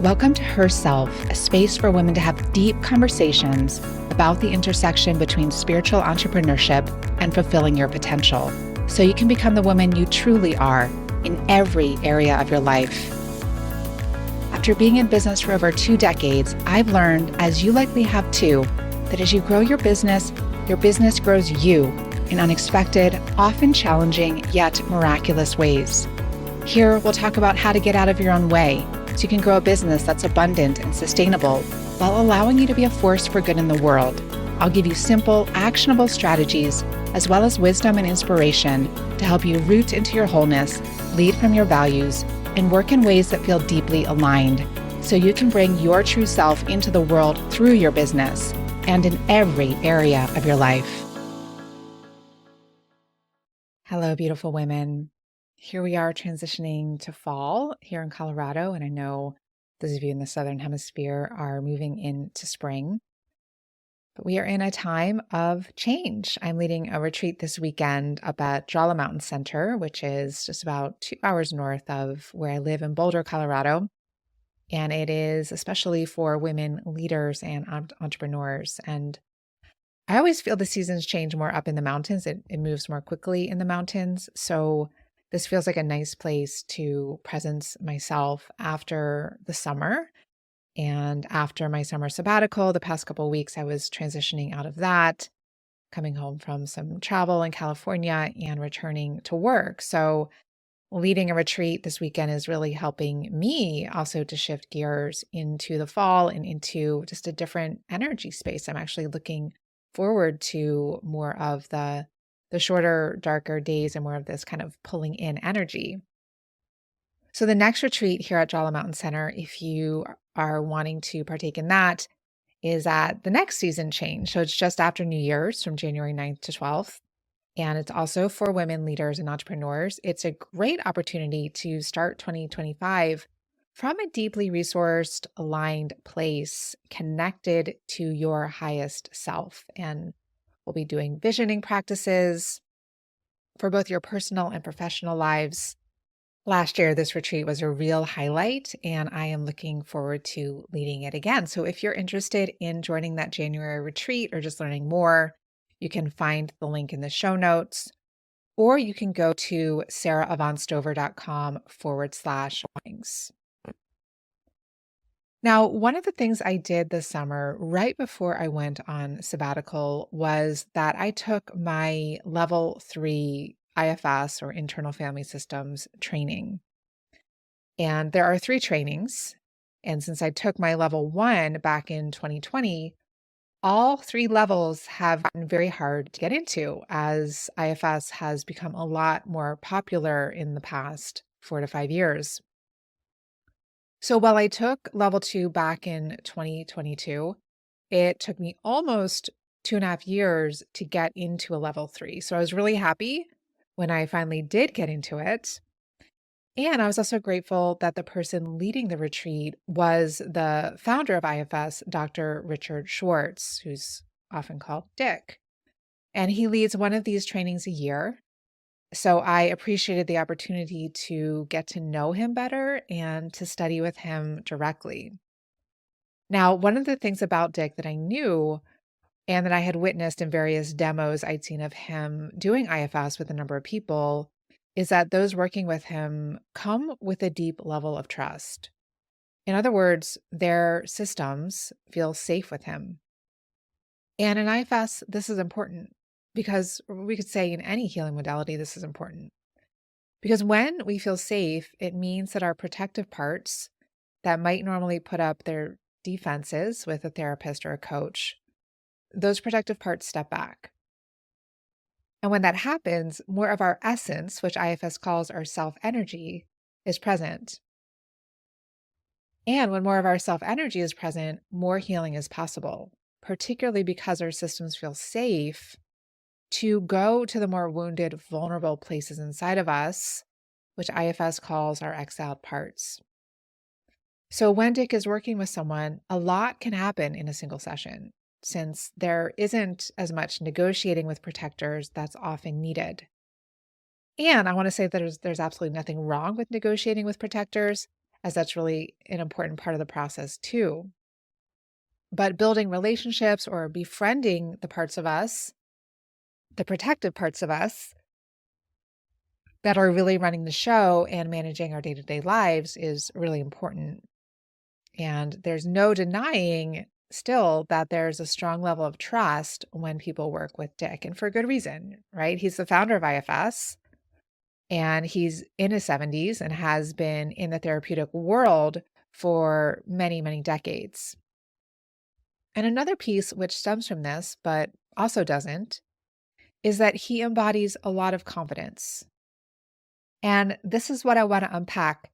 Welcome to Herself, a space for women to have deep conversations about the intersection between spiritual entrepreneurship and fulfilling your potential, so you can become the woman you truly are in every area of your life. After being in business for over 2 decades, I've learned, as you likely have too, that as you grow your business grows you in unexpected, often challenging, yet miraculous ways. Here, we'll talk about how to get out of your own way so you can grow a business that's abundant and sustainable while allowing you to be a force for good in the world. I'll give you simple, actionable strategies as well as wisdom and inspiration to help you root into your wholeness, lead from your values, and work in ways that feel deeply aligned so you can bring your true self into the world through your business and in every area of your life. Hello, beautiful women. Here we are transitioning to fall here in Colorado, and I know those of you in the Southern Hemisphere are moving into spring. But we are in a time of change. I'm leading a retreat this weekend up at Jala Mountain Center, which is just about 2 hours north of where I live in Boulder, Colorado. And it is especially for women leaders and entrepreneurs. And I always feel the seasons change more up in the mountains. It moves more quickly in the mountains. So this feels like a nice place to presence myself after the summer. And after my summer sabbatical, the past couple of weeks, I was transitioning out of that, coming home from some travel in California and returning to work. So leading a retreat this weekend is really helping me also to shift gears into the fall and into just a different energy space. I'm actually looking forward to more of the shorter, darker days and more of this kind of pulling in energy. So the next retreat here at Jala Mountain Center, if you are wanting to partake in that, is at the next season change. So it's just after New Year's from January 9th to 12th. And it's also for women leaders and entrepreneurs. It's a great opportunity to start 2025 from a deeply resourced, aligned place, connected to your highest self. And we'll be doing visioning practices for both your personal and professional lives. Last year, this retreat was a real highlight, and I am looking forward to leading it again. So if you're interested in joining that January retreat or just learning more, you can find the link in the show notes, or you can go to sarahavansdover.com/wings. Now, one of the things I did this summer, right before I went on sabbatical, was that I took my level 3 IFS or internal family systems training. And there are 3 trainings. And since I took my level 1 back in 2020, all 3 levels have been very hard to get into as IFS has become a lot more popular in the past 4 to 5 years. So while I took level 2 back in 2022, it took me almost 2.5 years to get into a level 3. So I was really happy when I finally did get into it. And I was also grateful that the person leading the retreat was the founder of IFS, Dr. Richard Schwartz, who's often called Dick. And he leads one of these trainings a year. So I appreciated the opportunity to get to know him better and to study with him directly. Now, one of the things about Dick that I knew and that I had witnessed in various demos I'd seen of him doing IFS with a number of people is that those working with him come with a deep level of trust. In other words, their systems feel safe with him. And in IFS, this is important because we could say in any healing modality, this is important. Because when we feel safe, it means that our protective parts that might normally put up their defenses with a therapist or a coach, those protective parts step back. And when that happens, more of our essence, which IFS calls our self energy, is present. And when more of our self energy is present, more healing is possible, particularly because our systems feel safe to go to the more wounded, vulnerable places inside of us, which IFS calls our exiled parts. So when Dick is working with someone, a lot can happen in a single session, since there isn't as much negotiating with protectors that's often needed. And I want to say that there's absolutely nothing wrong with negotiating with protectors. as that's really an important part of the process too. But building relationships or befriending the parts of us, the protective parts of us that are really running the show and managing our day to day lives is really important. And there's no denying still that there's a strong level of trust when people work with Dick, and for good reason, right? He's the founder of IFS and he's in his 70s and has been in the therapeutic world for many, many decades. And another piece which stems from this, but also doesn't, is that he embodies a lot of confidence. And this is what I want to unpack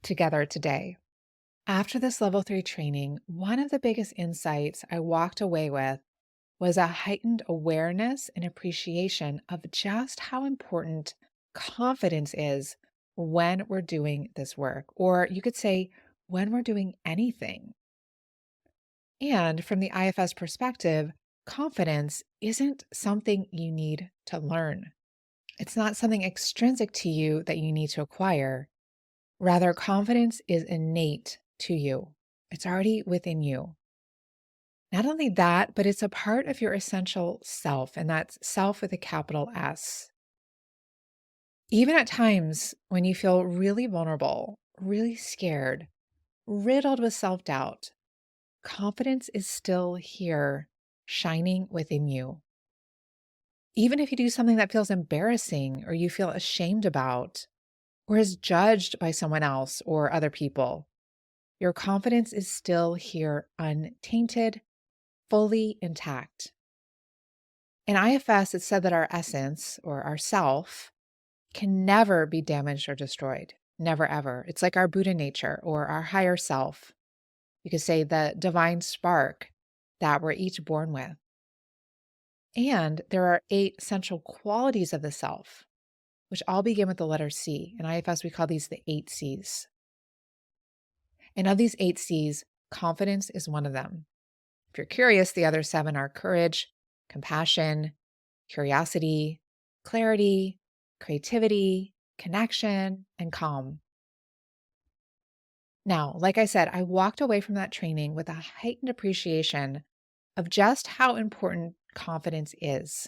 together today. After this level 3 training, one of the biggest insights I walked away with was a heightened awareness and appreciation of just how important confidence is when we're doing this work, or you could say when we're doing anything. And from the IFS perspective, confidence isn't something you need to learn. It's not something extrinsic to you that you need to acquire. Rather, confidence is innate to you. It's already within you. Not only that, but it's a part of your essential self, and that's self with a capital S. Even at times when you feel really vulnerable, really scared, riddled with self doubt, confidence is still here, shining within you. Even if you do something that feels embarrassing or you feel ashamed about, or is judged by someone else or other people, your confidence is still here, untainted, fully intact. In IFS, it's said that our essence or our self can never be damaged or destroyed. Never, ever. It's like our Buddha nature or our higher self. You could say the divine spark that we're each born with. And there are 8 essential qualities of the self, which all begin with the letter C. In IFS, we call these the 8 C's. And of these 8 C's, confidence is one of them. If you're curious, the other 7 are courage, compassion, curiosity, clarity, creativity, connection, and calm. Now, like I said, I walked away from that training with a heightened appreciation of just how important confidence is.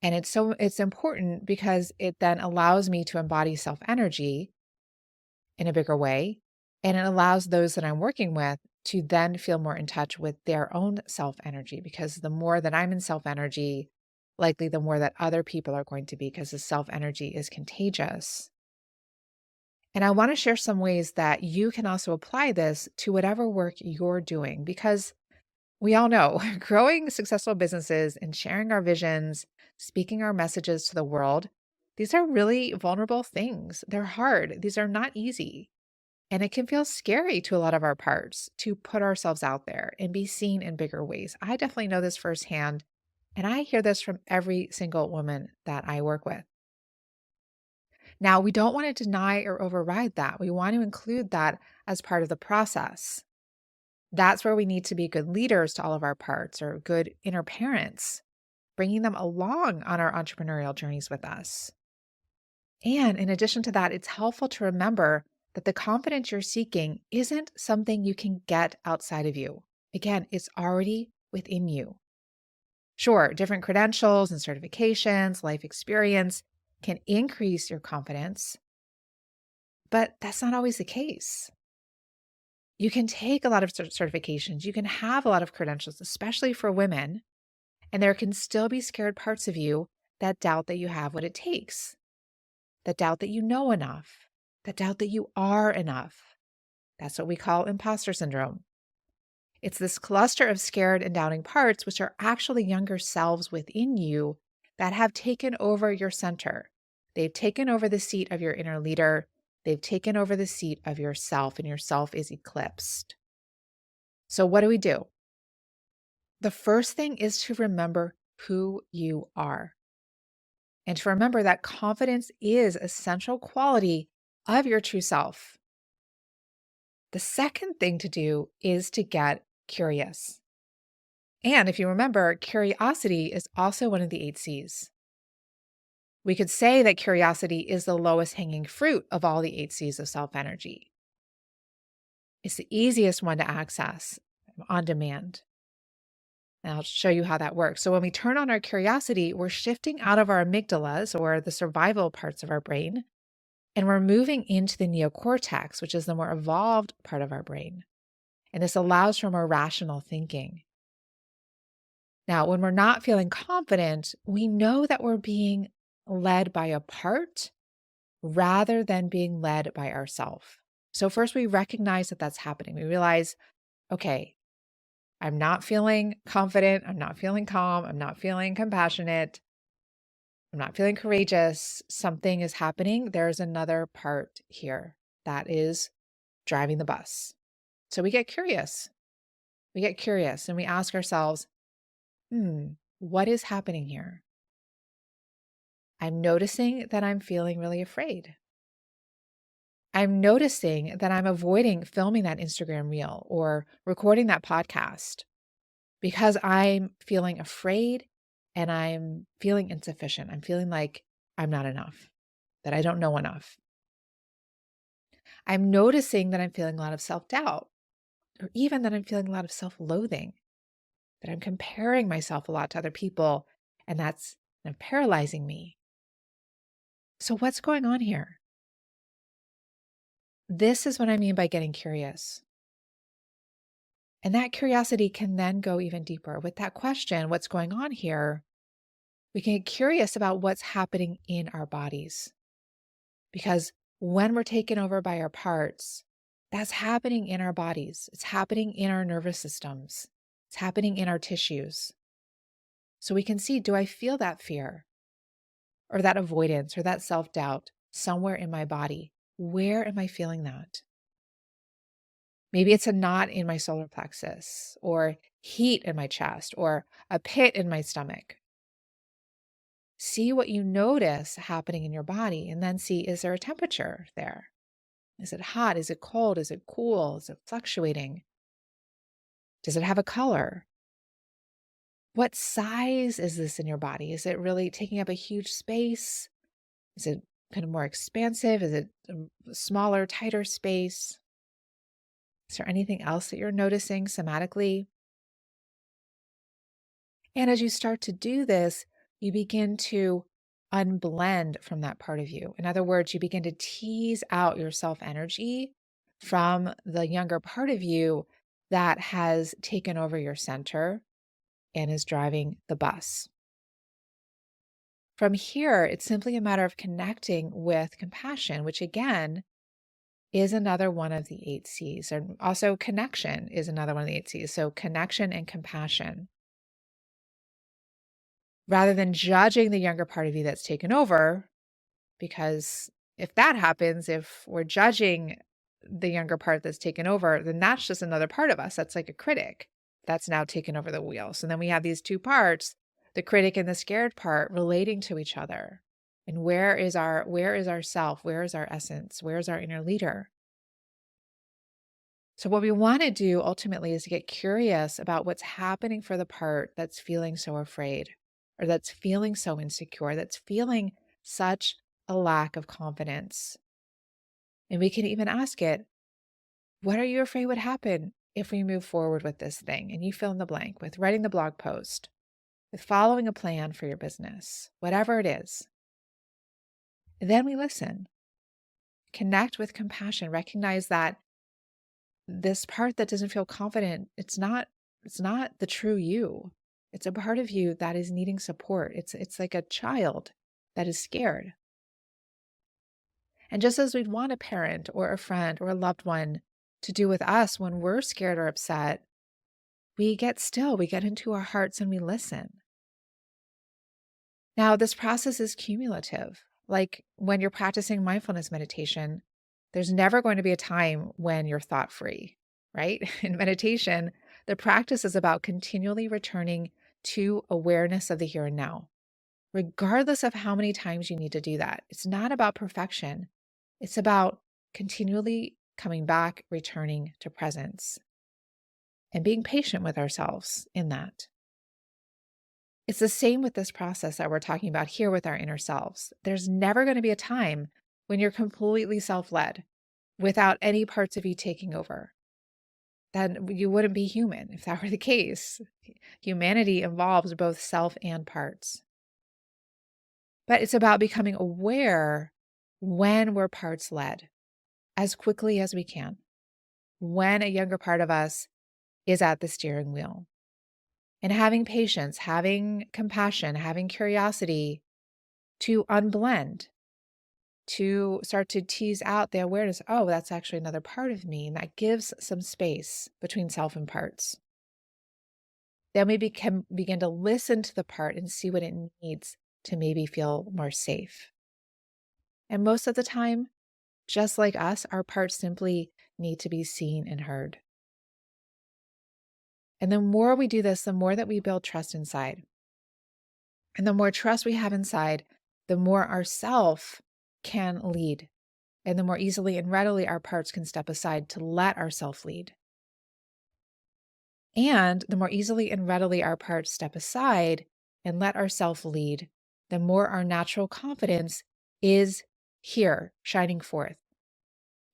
And it's important because it then allows me to embody self-energy in a bigger way. And it allows those that I'm working with to then feel more in touch with their own self-energy, because the more that I'm in self-energy, likely the more that other people are going to be, because the self-energy is contagious. And I want to share some ways that you can also apply this to whatever work you're doing, because we all know growing successful businesses and sharing our visions, speaking our messages to the world, these are really vulnerable things. They're hard. These are not easy. And it can feel scary to a lot of our parts to put ourselves out there and be seen in bigger ways. I definitely know this firsthand. And I hear this from every single woman that I work with. Now, we don't want to deny or override that. We want to include that as part of the process. That's where we need to be good leaders to all of our parts, or good inner parents, bringing them along on our entrepreneurial journeys with us. And in addition to that, it's helpful to remember that the confidence you're seeking isn't something you can get outside of you. Again, it's already within you. Sure, different credentials and certifications, life experience can increase your confidence, but that's not always the case. You can take a lot of certifications, you can have a lot of credentials, especially for women, and there can still be scared parts of you that doubt that you have what it takes, that doubt that you know enough, that doubt that you are enough. That's what we call imposter syndrome. It's this cluster of scared and doubting parts, which are actually younger selves within you that have taken over your center. They've taken over the seat of your inner leader. They've taken over the seat of yourself, and yourself is eclipsed. So what do? The first thing is to remember who you are, and to remember that confidence is a central quality of your true self. The second thing to do is to get curious. And if you remember, curiosity is also one of the 8 C's. We could say that curiosity is the lowest hanging fruit of all the 8 C's of self energy. It's the easiest one to access on demand. And I'll show you how that works. So when we turn on our curiosity, we're shifting out of our amygdalas, or the survival parts of our brain, and we're moving into the neocortex, which is the more evolved part of our brain. And this allows for more rational thinking. Now, when we're not feeling confident, we know that we're being led by a part rather than being led by ourselves. So first we recognize that that's happening. We realize, okay, I'm not feeling confident. I'm not feeling calm. I'm not feeling compassionate. I'm not feeling courageous. Something is happening. There's another part here that is driving the bus. So we get curious. We get curious and we ask ourselves, what is happening here? I'm noticing that I'm feeling really afraid. I'm noticing that I'm avoiding filming that Instagram reel or recording that podcast because I'm feeling afraid and I'm feeling insufficient. I'm feeling like I'm not enough, that I don't know enough. I'm noticing that I'm feeling a lot of self-doubt, or even that I'm feeling a lot of self-loathing, that I'm comparing myself a lot to other people, and that's paralyzing me. So what's going on here? This is what I mean by getting curious. And that curiosity can then go even deeper. With that question, what's going on here? We can get curious about what's happening in our bodies. Because when we're taken over by our parts, that's happening in our bodies. It's happening in our nervous systems. It's happening in our tissues. So we can see, do I feel that fear or that avoidance or that self-doubt somewhere in my body? Where am I feeling that? Maybe it's a knot in my solar plexus, or heat in my chest, or a pit in my stomach. See what you notice happening in your body, and then see, is there a temperature there? Is it hot? Is it cold? Is it cool? Is it fluctuating? Does it have a color? What size is this in your body? Is it really taking up a huge space? Is it kind of more expansive? Is it a smaller, tighter space? Is there anything else that you're noticing somatically? And as you start to do this, you begin to unblend from that part of you. In other words, you begin to tease out your self energy from the younger part of you that has taken over your center and is driving the bus. From here, it's simply a matter of connecting with compassion, which again is another one of the 8 C's. And also connection is another one of the 8 C's. So connection and compassion. Rather than judging the younger part of you that's taken over, because if that happens, if we're judging the younger part that's taken over, then that's just another part of us. That's like a critic that's now taken over the wheel. So then we have these two parts, the critic and the scared part, relating to each other. And where is our self? Where is our essence? Where is our inner leader? So what we want to do ultimately is to get curious about what's happening for the part that's feeling so afraid, or that's feeling so insecure, that's feeling such a lack of confidence. And we can even ask it, what are you afraid would happen if we move forward with this thing? And you fill in the blank with writing the blog post, with following a plan for your business, whatever it is. And then we listen, connect with compassion, recognize that this part that doesn't feel confident, it's not the true you. It's a part of you that is needing support. It's like a child that is scared. And just as we'd want a parent or a friend or a loved one to do with us when we're scared or upset, we get still, we get into our hearts and we listen. Now, this process is cumulative. Like when you're practicing mindfulness meditation, there's never going to be a time when you're thought free, right? In meditation, the practice is about continually returning to awareness of the here and now, regardless of how many times you need to do that. It's not about perfection. It's about continually coming back, returning to presence, and being patient with ourselves in that. It's the same with this process that we're talking about here with our inner selves. There's never going to be a time when you're completely self-led without any parts of you taking over. Then you wouldn't be human if that were the case. Humanity involves both self and parts. But it's about becoming aware when we're parts led as quickly as we can, when a younger part of us is at the steering wheel. And having patience, having compassion, having curiosity to unblend, to start to tease out the awareness, oh, that's actually another part of me. And that gives some space between self and parts. Then we can begin to listen to the part and see what it needs to maybe feel more safe. And most of the time, just like us, our parts simply need to be seen and heard. And the more we do this, the more that we build trust inside. And the more trust we have inside, the more our self can lead. And the more easily and readily our parts can step aside to let our self lead. And the more easily and readily our parts step aside and let our self lead, the more our natural confidence is here, shining forth.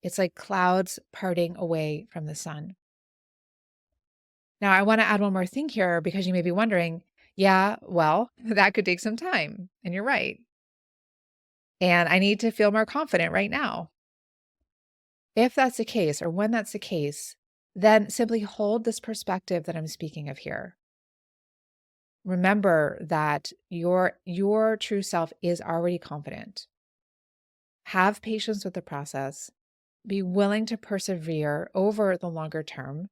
It's like clouds parting away from the sun. Now, I want to add one more thing here because you may be wondering, yeah, well, that could take some time. And you're right. And I need to feel more confident right now. If that's the case, or when that's the case, then simply hold this perspective that I'm speaking of here. Remember that your true self is already confident. Have patience with the process. Be willing to persevere over the longer term,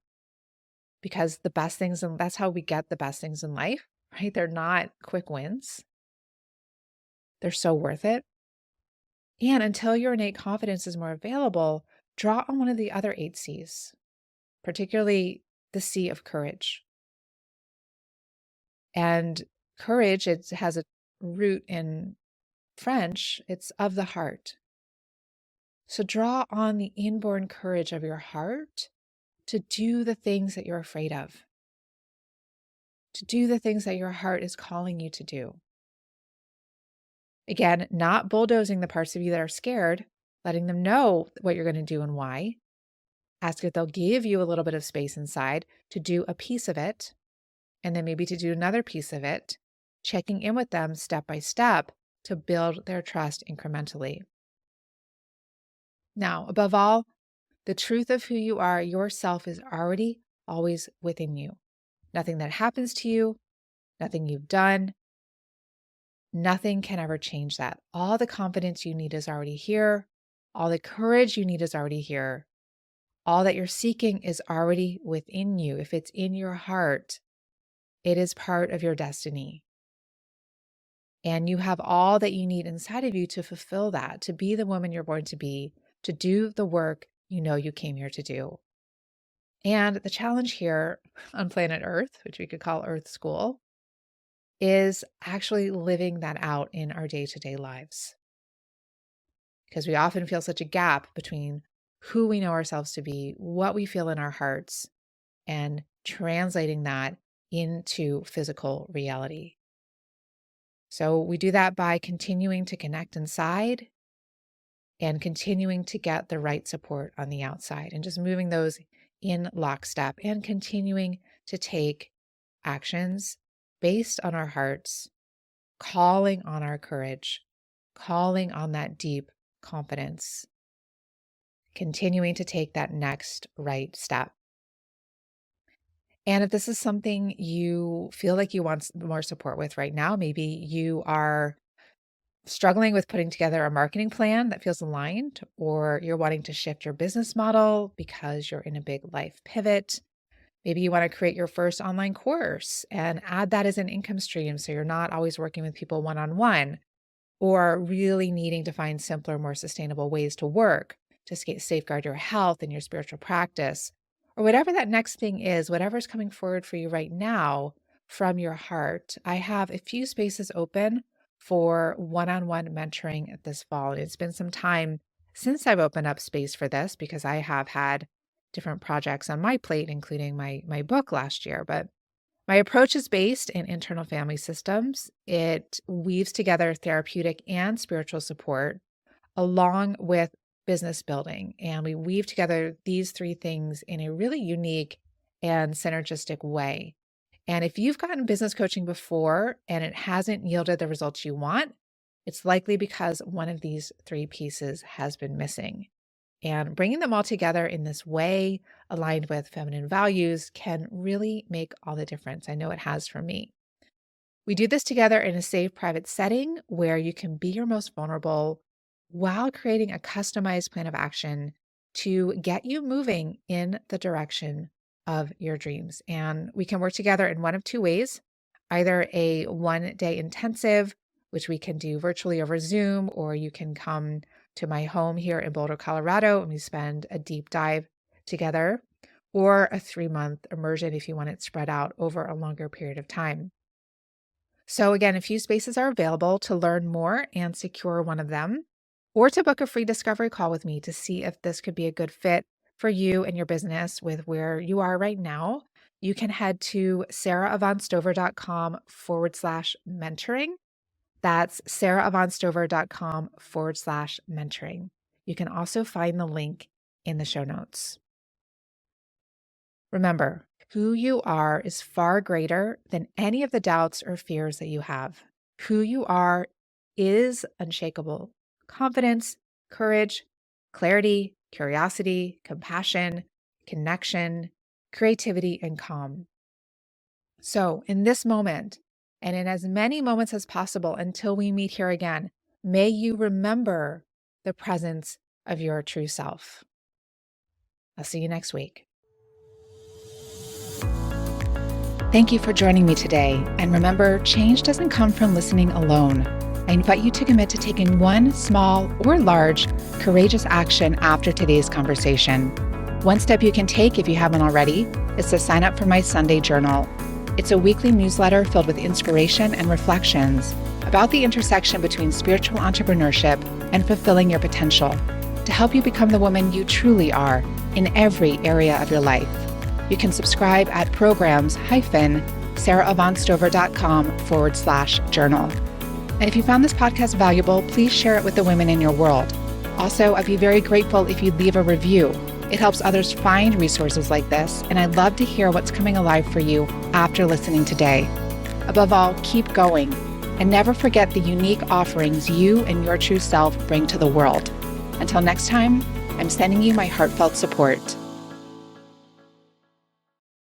because the best things, and that's how we get the best things in life, right? They're not quick wins. They're so worth it. And until your innate confidence is more available, draw on one of the other 8 C's, particularly the C of courage. And courage, it has a root in French, it's of the heart. So draw on the inborn courage of your heart to do the things that you're afraid of, to do the things that your heart is calling you to do. Again, not bulldozing the parts of you that are scared, letting them know what you're going to do and why. Ask if they'll give you a little bit of space inside to do a piece of it, and then maybe to do another piece of it, checking in with them step by step to build their trust incrementally. Now, above all, the truth of who you are, yourself, is already always within you. Nothing that happens to you, nothing you've done, nothing can ever change that. All the confidence you need is already here. All the courage you need is already here. All that you're seeking is already within you. If it's in your heart, it is part of your destiny. And you have all that you need inside of you to fulfill that, to be the woman you're born to be, to do the work you know you came here to do. And the challenge here on planet Earth, which we could call Earth School, is actually living that out in our day-to-day lives. Because we often feel such a gap between who we know ourselves to be, what we feel in our hearts, and translating that into physical reality. So we do that by continuing to connect inside and continuing to get the right support on the outside, and just moving those in lockstep and continuing to take actions based on our hearts, calling on our courage, calling on that deep confidence, continuing to take that next right step. And if this is something you feel like you want more support with right now, maybe you are struggling with putting together a marketing plan that feels aligned, or you're wanting to shift your business model because you're in a big life pivot. Maybe you want to create your first online course and add that as an income stream so you're not always working with people one-on-one, or really needing to find simpler, more sustainable ways to work to safeguard your health and your spiritual practice, or whatever that next thing is, whatever's coming forward for you right now from your heart. I have a few spaces open for one-on-one mentoring this fall. And it's been some time since I've opened up space for this because I have had different projects on my plate, including my book last year. But My approach is based in internal family systems. It weaves together therapeutic and spiritual support along with business building. And we weave together these three things in a really unique and synergistic way. And if you've gotten business coaching before and it hasn't yielded the results you want, it's likely because one of these three pieces has been missing. And bringing them all together in this way, aligned with feminine values, can really make all the difference. I know it has for me. We do this together in a safe, private setting where you can be your most vulnerable while creating a customized plan of action to get you moving in the direction of your dreams. And we can work together in one of two ways, either a 1-day intensive, which we can do virtually over Zoom, or you can come to my home here in Boulder, Colorado, and we spend a deep dive together, or a 3-month immersion if you want it spread out over a longer period of time. So again, a few spaces are available to learn more and secure one of them, or to book a free discovery call with me to see if this could be a good fit for you and your business with where you are right now. You can head to sarahavaughnstover.com/mentoring. That's sarahavaughnstover.com/mentoring. You can also find the link in the show notes. Remember, who you are is far greater than any of the doubts or fears that you have. Who you are is unshakable. Confidence, courage, clarity, curiosity, compassion, connection, creativity, and calm. So in this moment, and in as many moments as possible until we meet here again, may you remember the presence of your true self. I'll see you next week. Thank you for joining me today. And remember, change doesn't come from listening alone. I invite you to commit to taking one small or large courageous action after today's conversation. One step you can take, if you haven't already, is to sign up for my Sunday journal. It's a weekly newsletter filled with inspiration and reflections about the intersection between spiritual entrepreneurship and fulfilling your potential to help you become the woman you truly are in every area of your life. You can subscribe at programs-sarahavaughnstover.com/journal. And if you found this podcast valuable, please share it with the women in your world. Also, I'd be very grateful if you'd leave a review. It helps others find resources like this, and I'd love to hear what's coming alive for you after listening today. Above all, keep going, and never forget the unique offerings you and your true self bring to the world. Until next time, I'm sending you my heartfelt support.